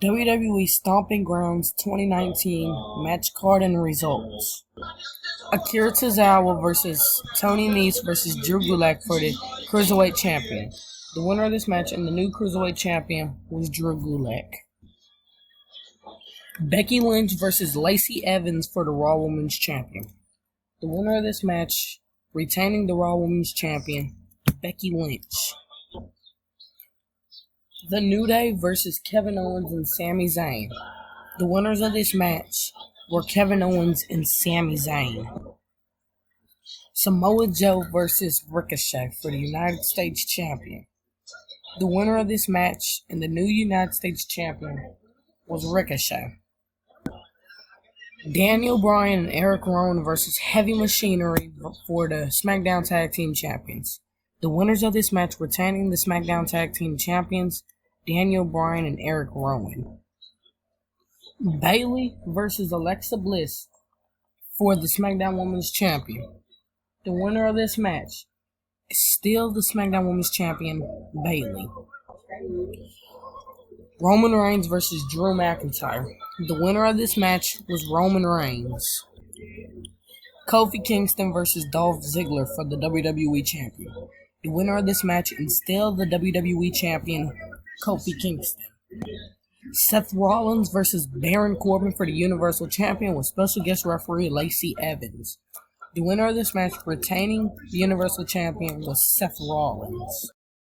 WWE Stomping Grounds 2019 match card and results. Akira Tozawa versus Tony Nese versus Drew Gulak for the Cruiserweight Champion. The winner of this match and the new Cruiserweight Champion was Drew Gulak. Becky Lynch versus Lacey Evans for the Raw Women's Champion. The winner of this match, retaining the Raw Women's Champion, Becky Lynch. The New Day versus Kevin Owens and Sami Zayn. The winners of this match were Kevin Owens and Sami Zayn. Samoa Joe versus Ricochet for the United States Champion. The winner of this match and the new United States Champion was Ricochet. Daniel Bryan and Eric Rowan versus Heavy Machinery for the SmackDown Tag Team Champions. The winners of this match retaining the SmackDown Tag Team Champions, Daniel Bryan and Eric Rowan. Bayley versus Alexa Bliss for the SmackDown Women's Champion. The winner of this match is still the SmackDown Women's Champion, Bayley. Roman Reigns versus Drew McIntyre. The winner of this match was Roman Reigns. Kofi Kingston versus Dolph Ziggler for the WWE Champion. The winner of this match and still the WWE Champion, Kofi Kingston. Seth Rollins versus Baron Corbin for the Universal Champion with special guest referee Lacey Evans. The winner of this match retaining the Universal Champion was Seth Rollins.